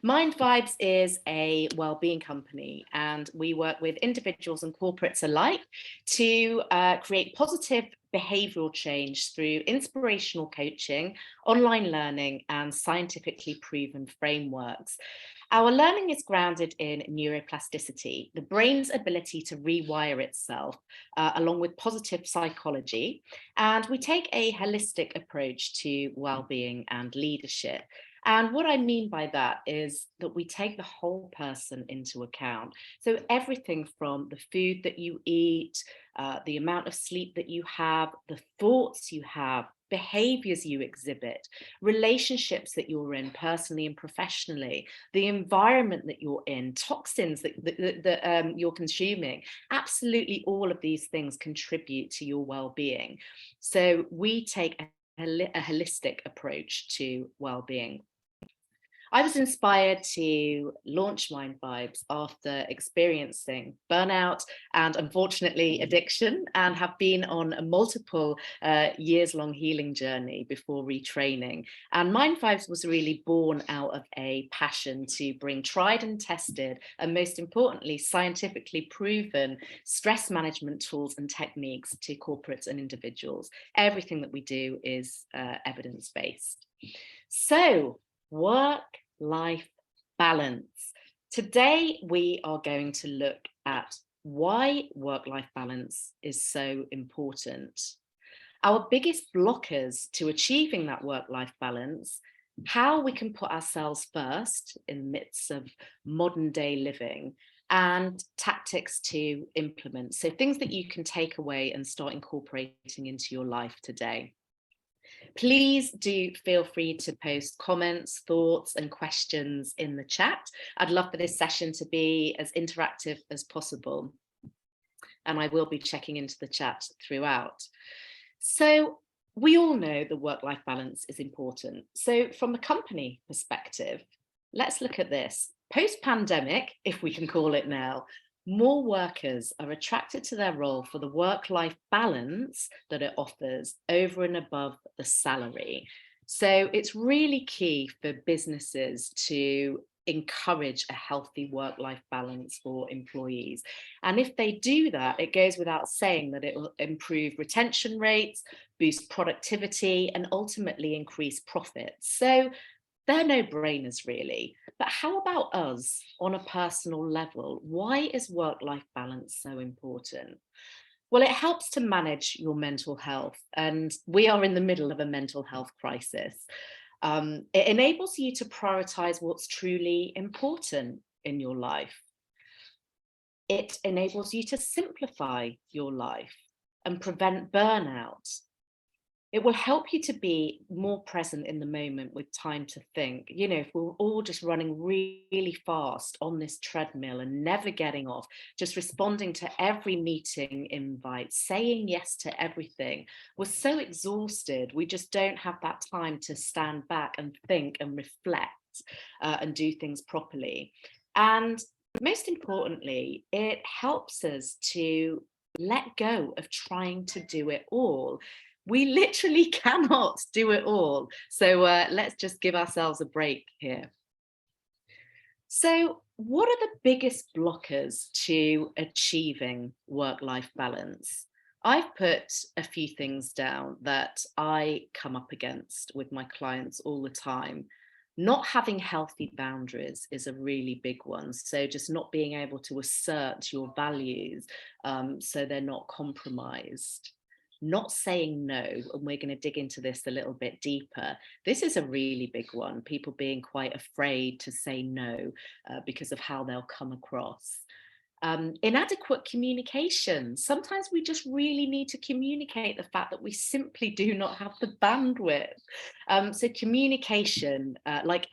MindVibes is a well-being company, and we work with individuals and corporates alike to create positive behavioral change through inspirational coaching, online learning, and scientifically proven frameworks. Our learning is grounded in neuroplasticity, the brain's ability to rewire itself, along with positive psychology. And we take a holistic approach to well-being and leadership. And what I mean by that is that we take the whole person into account. So everything from the food that you eat, the amount of sleep that you have, the thoughts you have, behaviors you exhibit, relationships that you're in personally and professionally, the environment that you're in, toxins that you're consuming. Absolutely all of these things contribute to your well-being. So we take a holistic approach to well-being. I was inspired to launch MindVibes after experiencing burnout and unfortunately addiction, and have been on a multiple years-long healing journey before retraining. And MindVibes was really born out of a passion to bring tried and tested, and most importantly, scientifically proven stress management tools and techniques to corporates and individuals. Everything that we do is evidence-based. So, work-life balance. Today, we are going to look at why work-life balance is so important, our biggest blockers to achieving that work-life balance, how we can put ourselves first in the midst of modern day living, and tactics to implement. So things that you can take away and start incorporating into your life today. Please do feel free to post comments, thoughts, and questions in the chat. I'd love for this session to be as interactive as possible, and I will be checking into the chat throughout. So we all know the work-life balance is important. So from a company perspective, let's look at this. Post-pandemic, if we can call it now, more workers are attracted to their role for the work-life balance that it offers over and above the salary. So it's really key for businesses to encourage a healthy work-life balance for employees. And if they do that, it goes without saying that it will improve retention rates, boost productivity, and ultimately increase profits. So they're no-brainers, really. But how about us on a personal level? Why is work-life balance so important? Well, it helps to manage your mental health, and we are in the middle of a mental health crisis. It enables you to prioritize what's truly important in your life. It enables you to simplify your life and prevent burnout. It will help you to be more present in the moment with time to think. You know, if we're all just running really fast on this treadmill and never getting off, just responding to every meeting invite, saying yes to everything, we're so exhausted. We just don't have that time to stand back and think and reflect and do things properly. And most importantly, it helps us to let go of trying to do it all. We literally cannot do it all. So let's just give ourselves a break here. So what are the biggest blockers to achieving work-life balance? I've put a few things down that I come up against with my clients all the time. Not having healthy boundaries is a really big one. So just not being able to assert your values so they're not compromised. Not saying no, and we're going to dig into this a little bit deeper. This is a really big one, people being quite afraid to say no because of how they'll come across. Inadequate communication. Sometimes we just really need to communicate the fact that we simply do not have the bandwidth. So communication, like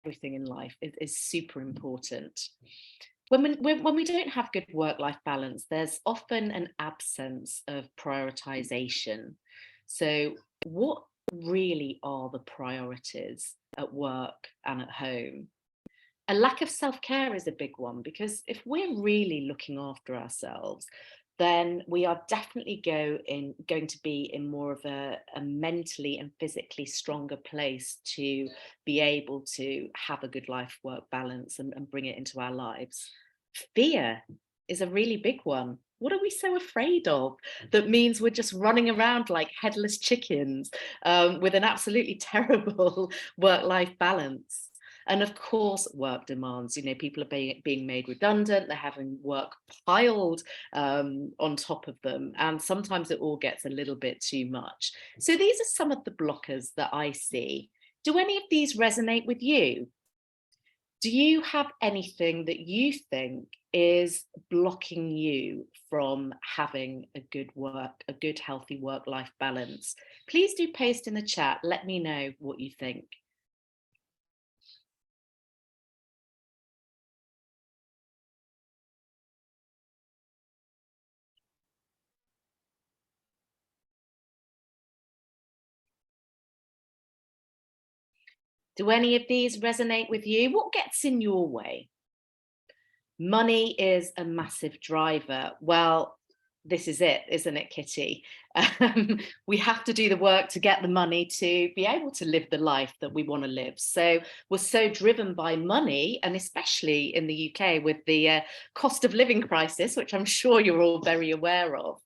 everything in life, is super important. When we don't have good work-life balance, there's often an absence of prioritization. So what really are the priorities at work and at home? A lack of self-care is a big one, because if we're really looking after ourselves, then we are definitely going to be in more of a mentally and physically stronger place to be able to have a good life work balance and bring it into our lives. Fear is a really big one. What are we so afraid of? That means we're just running around like headless chickens, with an absolutely terrible work-life balance. And of course, work demands, people are being made redundant, they're having work piled on top of them. And sometimes it all gets a little bit too much. So these are some of the blockers that I see. Do any of these resonate with you? Do you have anything that you think is blocking you from having a good healthy work-life balance? Please do post in the chat. Let me know what you think. Do any of these resonate with you? What gets in your way? Money is a massive driver. Well, this is it, isn't it, Kitty? We have to do the work to get the money to be able to live the life that we want to live. So we're so driven by money, and especially in the UK with the cost of living crisis, which I'm sure you're all very aware of.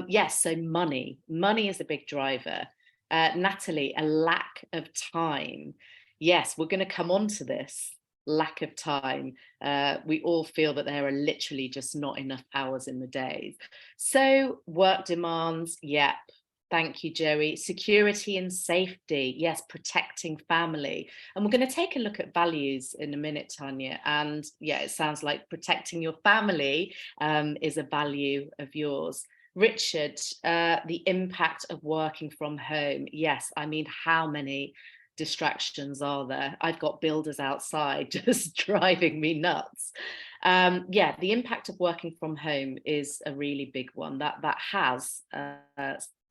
Yes, so money is a big driver. Natalie, a lack of time. Yes, we're going to come on to this. Lack of time. We all feel that there are literally just not enough hours in the day. So work demands, yep. Thank you, Joey. Security and safety, yes, protecting family. And we're going to take a look at values in a minute, Tanya. And yeah, it sounds like protecting your family is a value of yours. Richard, the impact of working from home. Yes, I mean, how many distractions are there? I've got builders outside just driving me nuts. Yeah, the impact of working from home is a really big one that has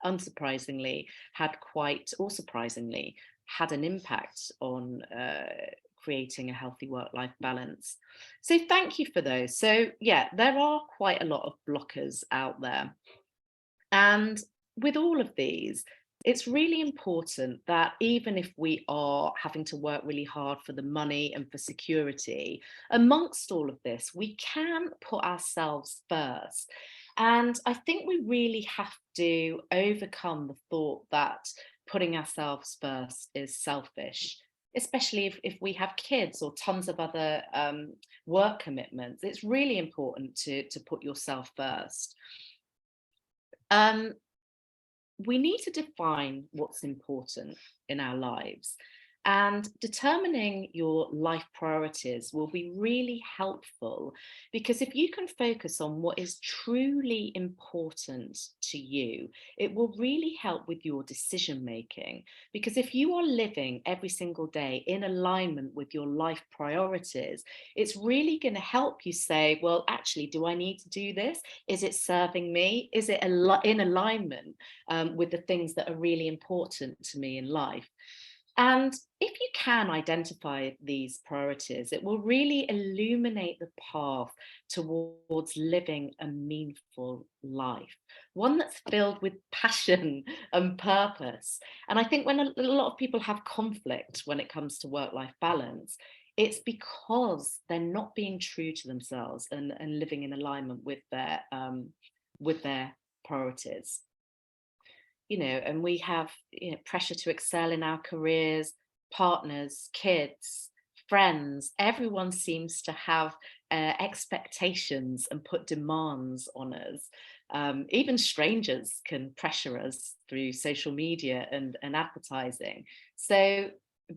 unsurprisingly surprisingly had an impact on creating a healthy work-life balance. So thank you for those. So yeah, there are quite a lot of blockers out there. And with all of these, it's really important that even if we are having to work really hard for the money and for security, amongst all of this, we can put ourselves first. And I think we really have to overcome the thought that putting ourselves first is selfish, especially if we have kids or tons of other work commitments. It's really important to put yourself first. We need to define what's important in our lives. And determining your life priorities will be really helpful, because if you can focus on what is truly important to you, it will really help with your decision making. Because if you are living every single day in alignment with your life priorities, it's really going to help you say, well, actually, do I need to do this? Is it serving me? Is it in alignment with the things that are really important to me in life? And if you can identify these priorities, it will really illuminate the path towards living a meaningful life, one that's filled with passion and purpose. And I think when a lot of people have conflict when it comes to work-life balance, it's because they're not being true to themselves and living in alignment with their priorities. And we have pressure to excel in our careers, partners, kids, friends. Everyone seems to have expectations and put demands on us. Even strangers can pressure us through social media and advertising. So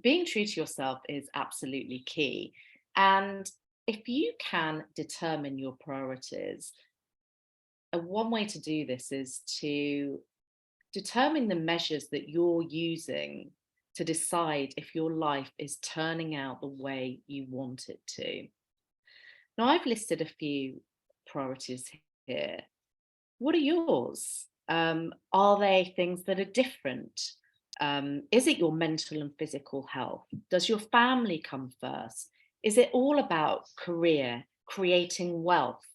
being true to yourself is absolutely key. And if you can determine your priorities, one way to do this is to determine the measures that you're using to decide if your life is turning out the way you want it to. Now, I've listed a few priorities here. What are yours? Are they things that are different? Is it your mental and physical health? Does your family come first? Is it all about career, creating wealth?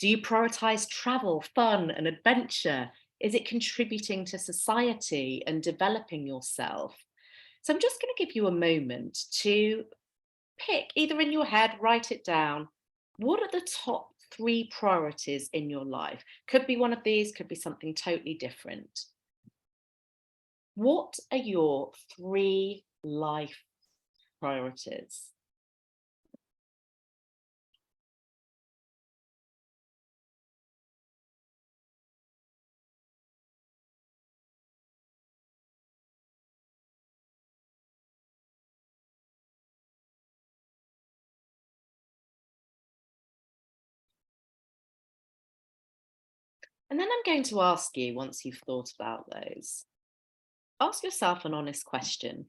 Do you prioritize travel, fun, and adventure? Is it contributing to society and developing yourself? So I'm just going to give you a moment to pick, either in your head, write it down. What are the top three priorities in your life? Could be one of these, could be something totally different. What are your three life priorities? And then I'm going to ask you, once you've thought about those, ask yourself an honest question.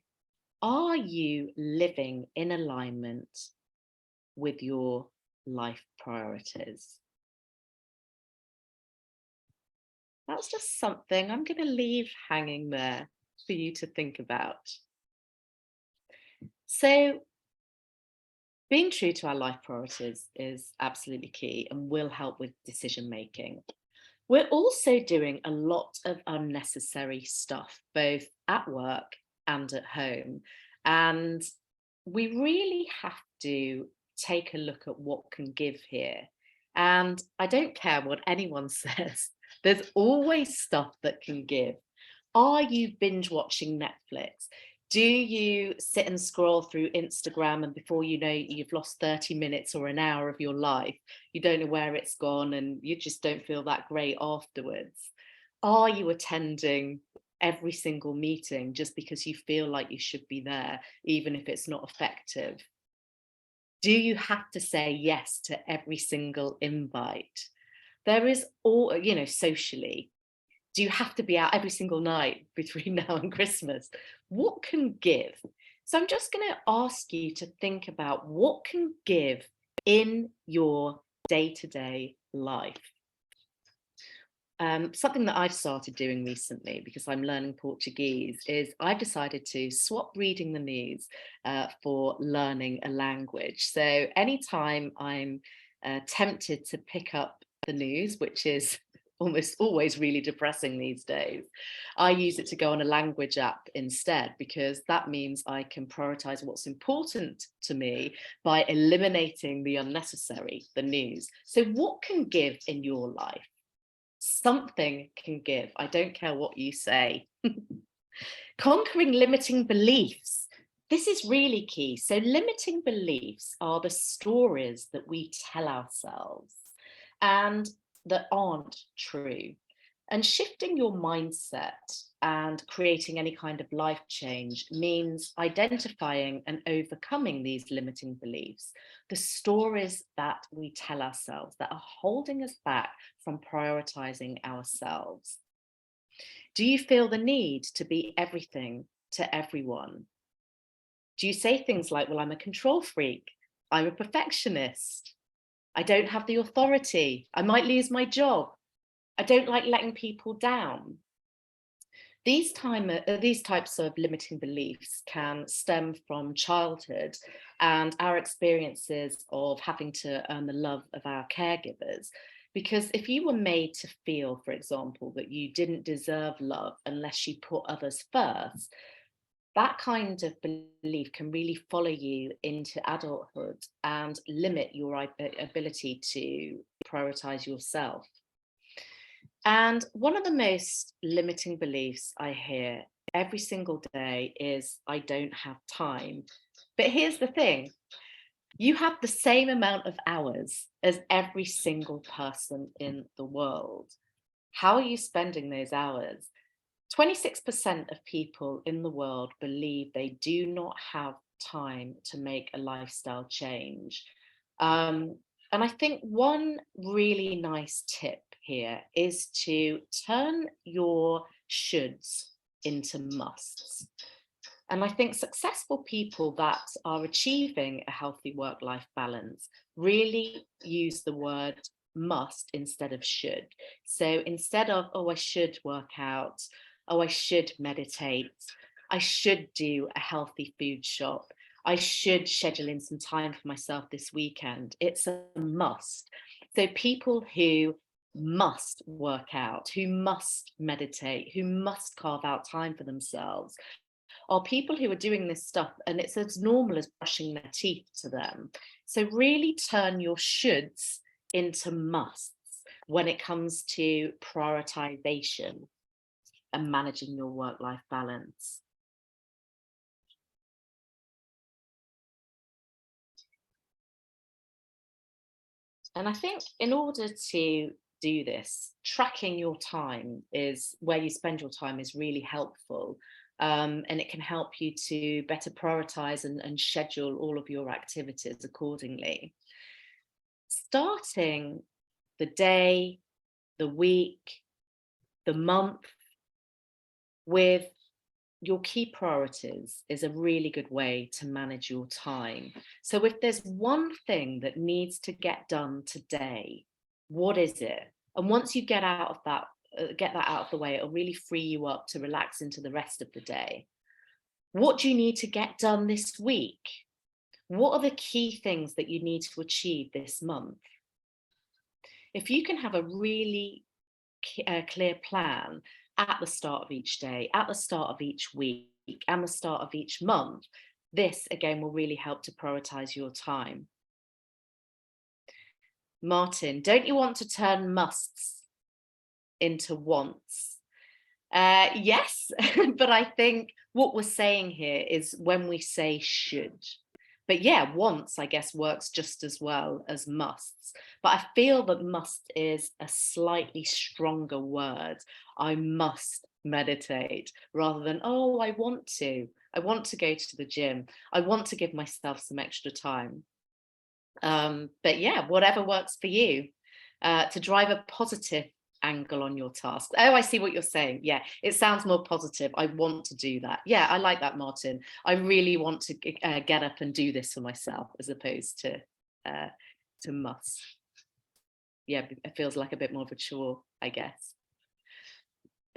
Are you living in alignment with your life priorities? That's just something I'm going to leave hanging there for you to think about. So, being true to our life priorities is absolutely key and will help with decision making. We're also doing a lot of unnecessary stuff, both at work and at home. And we really have to take a look at what can give here. And I don't care what anyone says, there's always stuff that can give. Are you binge watching Netflix? Do you sit and scroll through Instagram and before you know you've lost 30 minutes or an hour of your life? You don't know where it's gone and you just don't feel that great afterwards. Are you attending every single meeting just because you feel like you should be there, even if it's not effective? Do you have to say yes to every single invite? There is all, socially, do you have to be out every single night between now and Christmas? What can give? So I'm just going to ask you to think about what can give in your day-to-day life. Something that I've started doing recently because I'm learning Portuguese is I've decided to swap reading the news for learning a language. So anytime I'm tempted to pick up the news, which is almost always really depressing these days, I use it to go on a language app instead, because that means I can prioritize what's important to me by eliminating the unnecessary, the news. So what can give in your life? Something can give. I don't care what you say. Conquering limiting beliefs. This is really key. So limiting beliefs are the stories that we tell ourselves and that aren't true. And shifting your mindset and creating any kind of life change means identifying and overcoming these limiting beliefs, the stories that we tell ourselves that are holding us back from prioritizing ourselves. Do you feel the need to be everything to everyone? Do you say things like, well, I'm a control freak, I'm a perfectionist, I don't have the authority, I might lose my job, I don't like letting people down? These types of limiting beliefs can stem from childhood and our experiences of having to earn the love of our caregivers. Because if you were made to feel, for example, that you didn't deserve love unless you put others first, that kind of belief can really follow you into adulthood and limit your ability to prioritize yourself. And one of the most limiting beliefs I hear every single day is I don't have time. But here's the thing, you have the same amount of hours as every single person in the world. How are you spending those hours? 26% of people in the world believe they do not have time to make a lifestyle change. Um, and I think one really nice tip here is to turn your shoulds into musts. And I think successful people that are achieving a healthy work-life balance really use the word must instead of should. So instead of, oh, I should work out, oh, I should meditate, I should do a healthy food shop, I should schedule in some time for myself this weekend, it's a must. So people who must work out, who must meditate, who must carve out time for themselves, are people who are doing this stuff and it's as normal as brushing their teeth to them. So really turn your shoulds into musts when it comes to prioritization and managing your work-life balance. And I think in order to do this, tracking your time is where you spend your time is really helpful. And it can help you to better prioritize and schedule all of your activities accordingly. Starting the day, the week, the month with your key priorities is a really good way to manage your time. So if there's one thing that needs to get done today, what is it? And once you get out of that, get that out of the way, it'll really free you up to relax into the rest of the day. What do you need to get done this week? What are the key things that you need to achieve this month? If you can have a really clear plan at the start of each day, at the start of each week, and the start of each month, this again will really help to prioritize your time. Martin, don't you want to turn musts into wants? Yes, but I think what we're saying here is when we say should. But yeah, wants, I guess, works just as well as musts. But I feel that must is a slightly stronger word. I must meditate rather than, oh, I want to. I want to go to the gym. I want to give myself some extra time. But yeah, whatever works for you to drive a positive angle on your task. Oh, I see what you're saying. Yeah, it sounds more positive. I want to do that. Yeah, I like that, Martin. I really want to get up and do this for myself as opposed to must. Yeah, it feels like a bit more of a chore, I guess.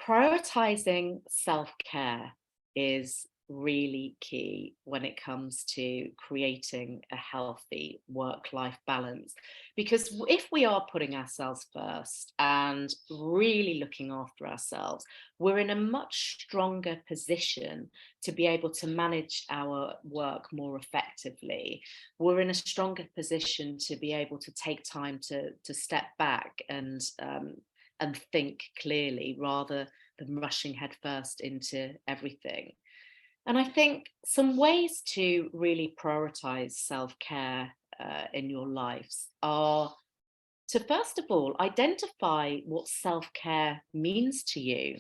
Prioritizing self-care is really key when it comes to creating a healthy work-life balance. Because if we are putting ourselves first and really looking after ourselves, we're in a much stronger position to be able to manage our work more effectively. We're in a stronger position to be able to take time to step back and think clearly rather than rushing headfirst into everything. And I think some ways to really prioritize self-care in your lives are to, first of all, identify what self-care means to you.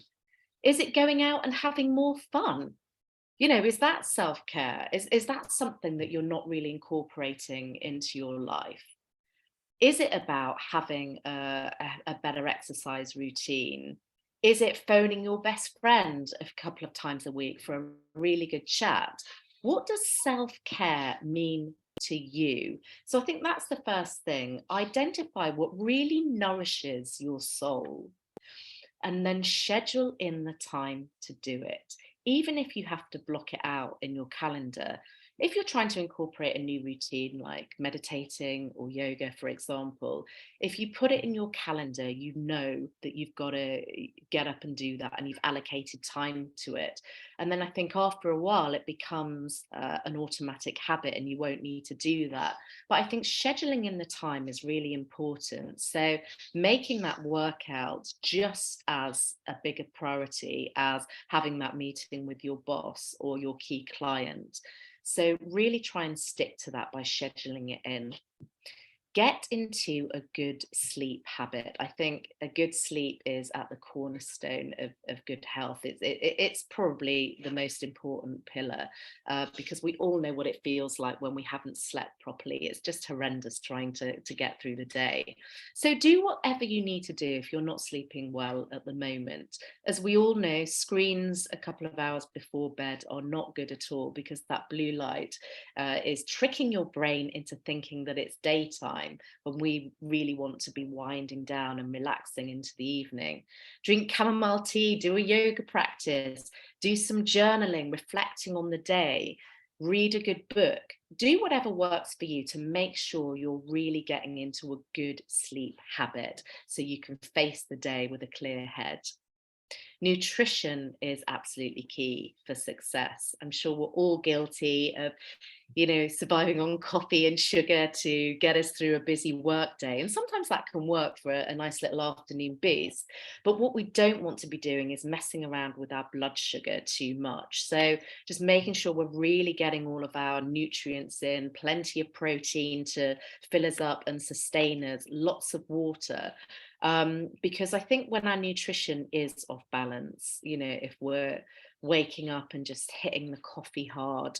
Is it going out and having more fun? You know, is that self-care? Is that something that you're not really incorporating into your life? Is it about having a better exercise routine? Is it phoning your best friend a couple of times a week for a really good chat? What does self-care mean to you? So I think that's the first thing. Identify what really nourishes your soul and then schedule in the time to do it. Even if you have to block it out in your calendar, if you're trying to incorporate a new routine like meditating or yoga, for example, if you put it in your calendar, you know that you've got to get up and do that and you've allocated time to it. And then I think after a while, it becomes an automatic habit and you won't need to do that. But I think scheduling in the time is really important. So making that workout just as a bigger priority as having that meeting with your boss or your key client. So really try and stick to that by scheduling it in. Get into a good sleep habit. I think a good sleep is at the cornerstone of good health. It's probably the most important pillar because we all know what it feels like when we haven't slept properly. It's just horrendous trying to get through the day. So do whatever you need to do if you're not sleeping well at the moment. As we all know, screens a couple of hours before bed are not good at all because that blue light is tricking your brain into thinking that it's daytime when we really want to be winding down and relaxing into the evening. Drink chamomile tea, do a yoga practice, do some journaling, reflecting on the day. read a good book, do whatever works for you to make sure you're really getting into a good sleep habit so you can face the day with a clear head. Nutrition is absolutely key for success. I'm sure we're all guilty of, surviving on coffee and sugar to get us through a busy work day. And sometimes that can work for a nice little afternoon boost. But what we don't want to be doing is messing around with our blood sugar too much. So just making sure we're really getting all of our nutrients in, plenty of protein to fill us up and sustain us, lots of water. Because I think when our nutrition is off balance, if we're waking up and just hitting the coffee hard,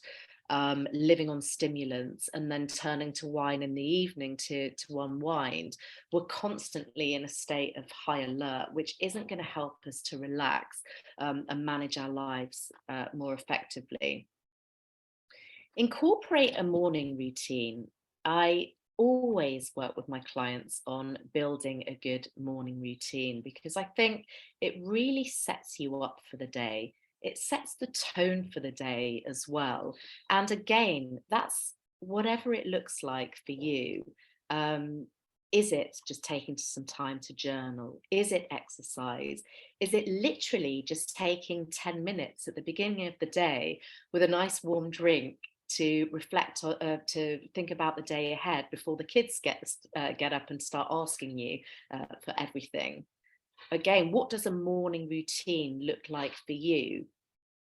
living on stimulants and then turning to wine in the evening to unwind, we're constantly in a state of high alert, which isn't going to help us to relax and manage our lives more effectively. Incorporate a morning routine. I always work with my clients on building a good morning routine because I think it really sets you up for the day. It sets the tone for the day as well. And again, that's whatever it looks like for you. Um, is it just taking some time to journal? Is it exercise? Is it literally just taking 10 minutes at the beginning of the day with a nice warm drink to reflect, to think about the day ahead before the kids get up and start asking you for everything? Again, what does a morning routine look like for you?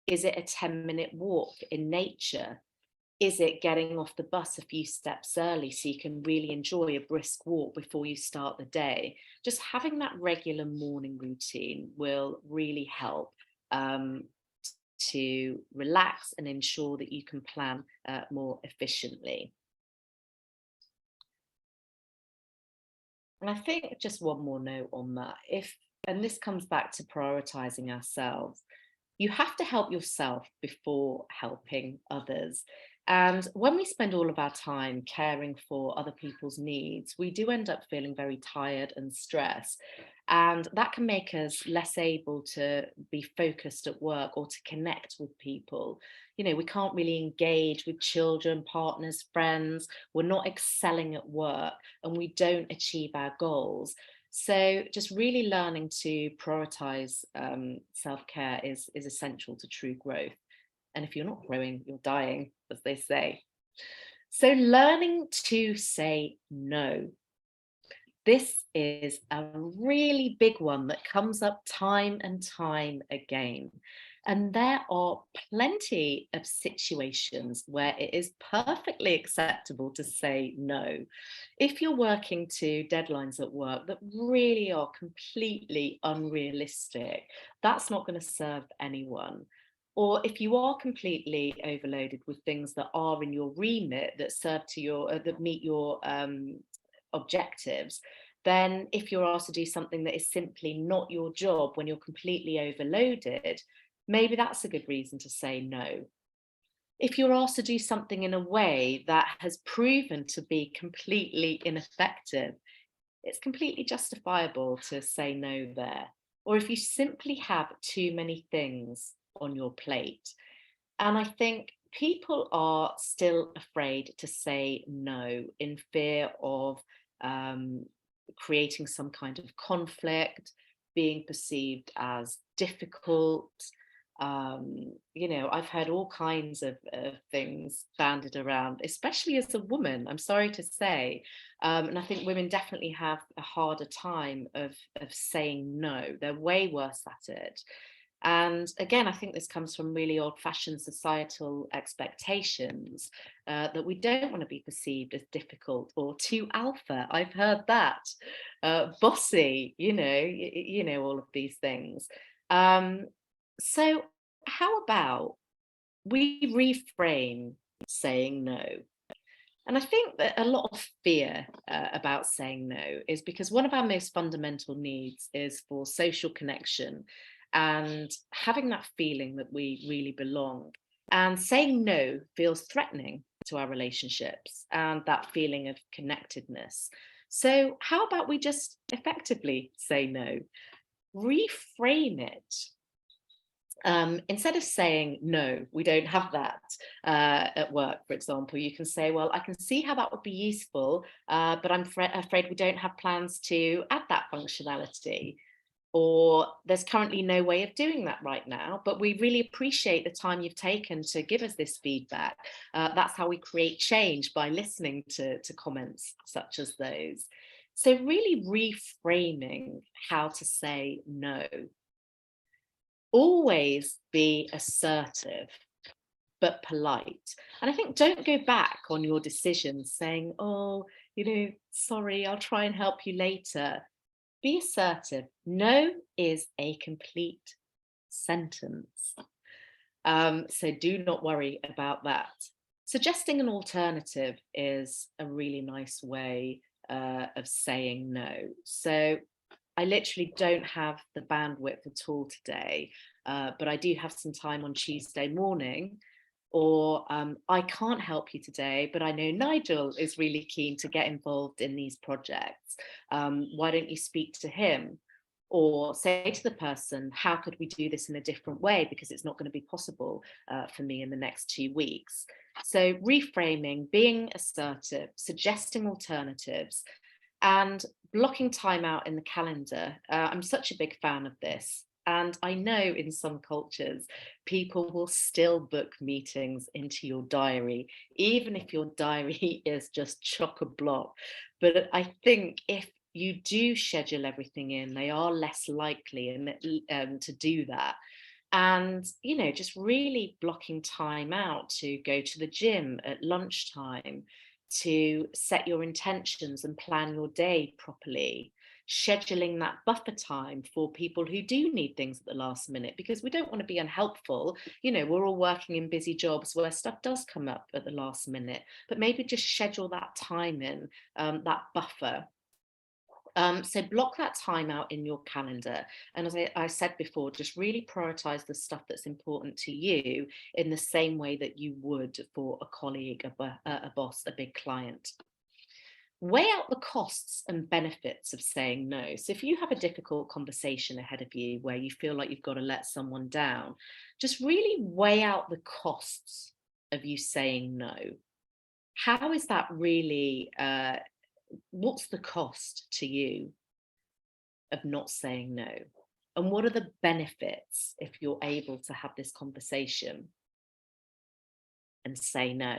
Is it a 10-minute walk in nature? Is it getting off the bus a few steps early so you can really enjoy a brisk walk before you start the day? Just having that regular morning routine will really help to relax and ensure that you can plan more efficiently. And I think just one more note on that, and this comes back to prioritizing ourselves, you have to help yourself before helping others. And when we spend all of our time caring for other people's needs, we do end up feeling very tired and stressed. And that can make us less able to be focused at work or to connect with people. We can't really engage with children, partners, friends. We're not excelling at work and we don't achieve our goals. So just really learning to prioritize self-care is essential to true growth. And if you're not growing, you're dying, as they say. So learning to say no. This is a really big one that comes up time and time again. And there are plenty of situations where it is perfectly acceptable to say no. If you're working to deadlines at work that really are completely unrealistic, that's not going to serve anyone. Or if you are completely overloaded with things that are in your remit that serve to that meet your objectives, then if you're asked to do something that is simply not your job when you're completely overloaded, maybe that's a good reason to say no. If you're asked to do something in a way that has proven to be completely ineffective, it's completely justifiable to say no there. Or if you simply have too many things on your plate. And I think people are still afraid to say no in fear of creating some kind of conflict, being perceived as difficult. I've heard all kinds of things banded around, especially as a woman, I'm sorry to say. And I think women definitely have a harder time of saying no. They're way worse at it. And again, I think this comes from really old-fashioned societal expectations that we don't want to be perceived as difficult or too alpha. I've heard that. Bossy, all of these things. So how about we reframe saying no? And I think that a lot of fear about saying no is because one of our most fundamental needs is for social connection and having that feeling that we really belong. And saying no feels threatening to our relationships and that feeling of connectedness. So, how about we just effectively say no? Reframe it. Instead of saying, no, we don't have that at work, for example, you can say, well, I can see how that would be useful, but I'm afraid we don't have plans to add that functionality. Or there's currently no way of doing that right now, but we really appreciate the time you've taken to give us this feedback. That's how we create change, by listening to comments such as those. So really reframing how to say no. Always be assertive but polite. And I think don't go back on your decisions saying, oh, sorry, I'll try and help you later. Be assertive. No is a complete sentence. So do not worry about that. Suggesting an alternative is a really nice way of saying no. So I literally don't have the bandwidth at all today, but I do have some time on Tuesday morning. Or I can't help you today, but I know Nigel is really keen to get involved in these projects. Why don't you speak to him? Or say to the person, how could we do this in a different way? Because it's not going to be possible for me in the next 2 weeks. So reframing, being assertive, suggesting alternatives, and blocking time out in the calendar. I'm such a big fan of this. And I know in some cultures, people will still book meetings into your diary, even if your diary is just chock-a-block. But I think if you do schedule everything in, they are less likely to do that. And, just really blocking time out to go to the gym at lunchtime, to set your intentions and plan your day properly, scheduling that buffer time for people who do need things at the last minute, because we don't want to be unhelpful. We're all working in busy jobs where stuff does come up at the last minute, but maybe just schedule that time in, that buffer. So block that time out in your calendar. And as I said before, just really prioritize the stuff that's important to you in the same way that you would for a colleague, a boss, a big client. Weigh out the costs and benefits of saying no. So if you have a difficult conversation ahead of you where you feel like you've got to let someone down, just really weigh out the costs of you saying no. How is that really, what's the cost to you of not saying no? And what are the benefits if you're able to have this conversation and say no?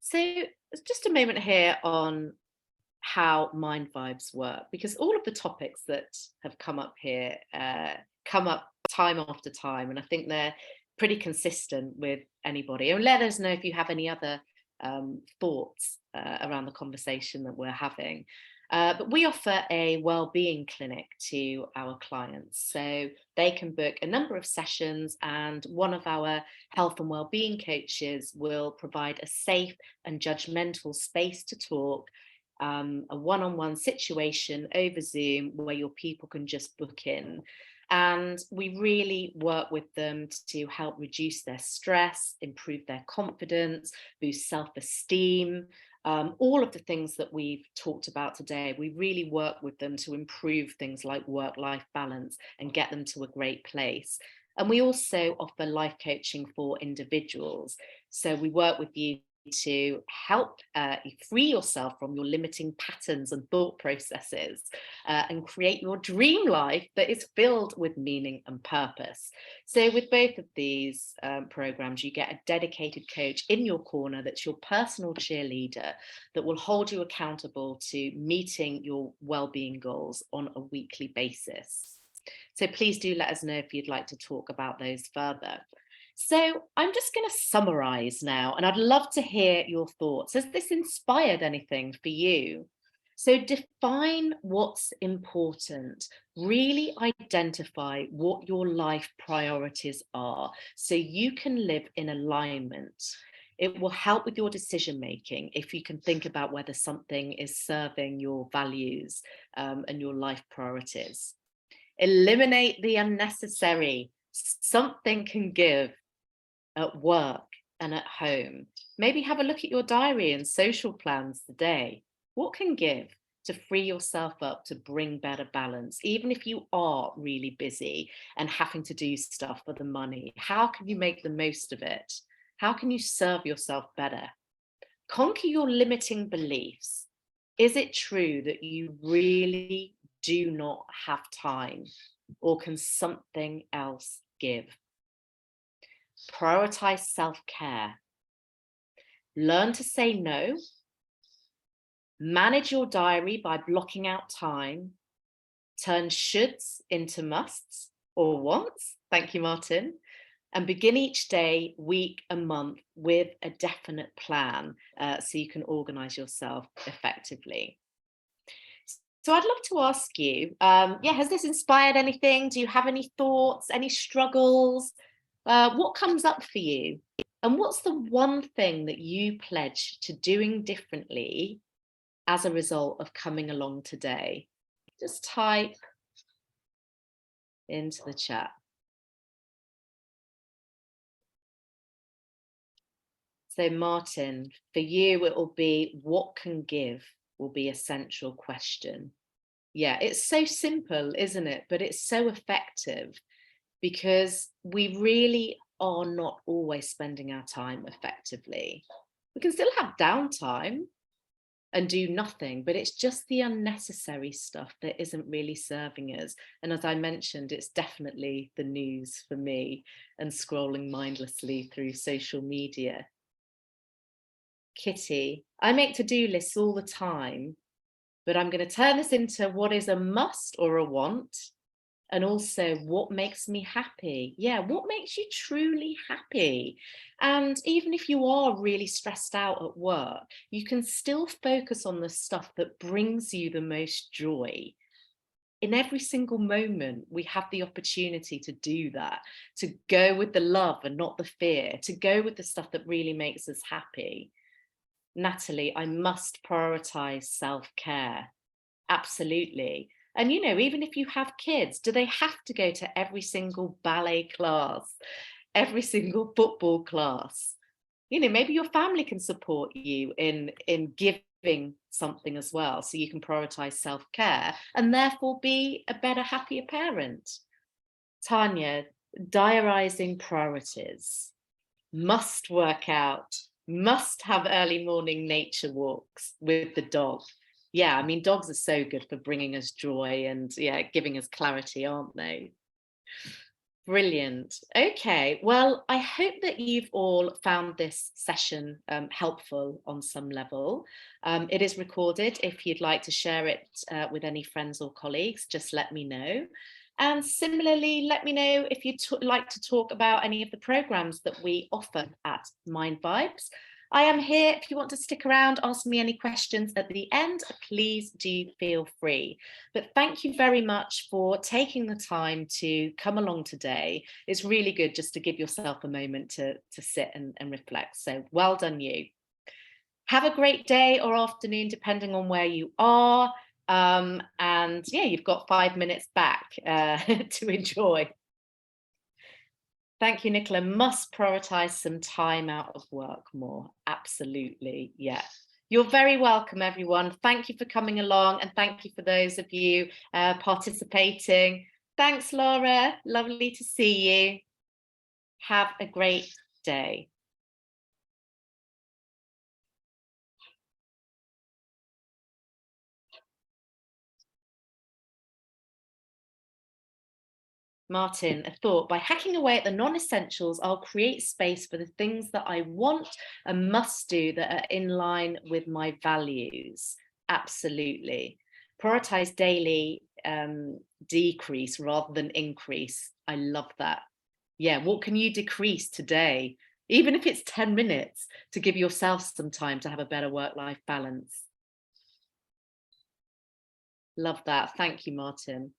So just a moment here on how MindVibes work, because all of the topics that have come up here come up time after time, and I think they're pretty consistent with anybody. And let us know if you have any other thoughts around the conversation that we're having. But we offer a wellbeing clinic to our clients. So they can book a number of sessions, and one of our health and wellbeing coaches will provide a safe and judgmental space to talk, a one-on-one situation over Zoom where your people can just book in. And we really work with them to help reduce their stress, improve their confidence, boost self-esteem, all of the things that we've talked about today. We really work with them to improve things like work-life balance and get them to a great place. And we also offer life coaching for individuals. So we work with you to help you free yourself from your limiting patterns and thought processes, and create your dream life that is filled with meaning and purpose. So with both of these programs, you get a dedicated coach in your corner that's your personal cheerleader, that will hold you accountable to meeting your well-being goals on a weekly basis. So please do let us know if you'd like to talk about those further. So I'm just going to summarize now, and I'd love to hear your thoughts. Has this inspired anything for you? So define what's important. Really identify what your life priorities are so you can live in alignment. It will help with your decision making if you can think about whether something is serving your values and your life priorities. Eliminate the unnecessary. Something can give at work and at home. Maybe have a look at your diary and social plans today. What can give? to free yourself up to bring better balance, even if you are really busy and having to do stuff for the money? How can you make the most of it? How can you serve yourself better? Conquer your limiting beliefs. Is it true that you really do not have time, or can something else give? Prioritize self-care. Learn to say no. Manage your diary by blocking out time. Turn shoulds into musts or wants. Thank you, Martin. And begin each day, week, and month with a definite plan so you can organize yourself effectively. So I'd love to ask you, has this inspired anything? Do you have any thoughts, any struggles? What comes up for you? And what's the one thing that you pledge to doing differently as a result of coming along today? Just type into the chat. So Martin, for you, it will be what can give will be a central question. Yeah, it's so simple, isn't it? But it's so effective because we really are not always spending our time effectively. We can still have downtime and do nothing, but it's just the unnecessary stuff that isn't really serving us. And as I mentioned, it's definitely the news for me and scrolling mindlessly through social media. Kitty, I make to-do lists all the time, but I'm going to turn this into what is a must or a want, and also what makes me happy. Yeah, what makes you truly happy? And even if you are really stressed out at work, you can still focus on the stuff that brings you the most joy. In every single moment, we have the opportunity to do that, to go with the love and not the fear, to go with the stuff that really makes us happy. Natalie, I must prioritize self-care. Absolutely. And, even if you have kids, do they have to go to every single ballet class, every single football class? Maybe your family can support you in giving something as well, so you can prioritize self-care and therefore be a better, happier parent. Tanya, diarizing priorities. Must work out. Must have early morning nature walks with the dog. Yeah, I mean, dogs are so good for bringing us joy and giving us clarity, aren't they? Brilliant. Okay, well, I hope that you've all found this session helpful on some level. It is recorded. If you'd like to share it with any friends or colleagues, just let me know. And similarly, let me know if you'd like to talk about any of the programs that we offer at MindVibes. I am here if you want to stick around, ask me any questions at the end, please do feel free. But thank you very much for taking the time to come along today. It's really good just to give yourself a moment to sit and reflect. So well done you. Have a great day or afternoon, depending on where you are. And you've got 5 minutes back to enjoy. Thank you, Nicola. Must prioritize some time out of work more. Absolutely. Yeah. You're very welcome, everyone. Thank you for coming along, and thank you for those of you participating. Thanks, Laura. Lovely to see you. Have a great day. Martin, a thought. By hacking away at the non-essentials, I'll create space for the things that I want and must do that are in line with my values. Absolutely. Prioritize daily decrease rather than increase. I love that. Yeah, what can you decrease today? Even if it's 10 minutes to give yourself some time to have a better work-life balance. Love that. Thank you, Martin.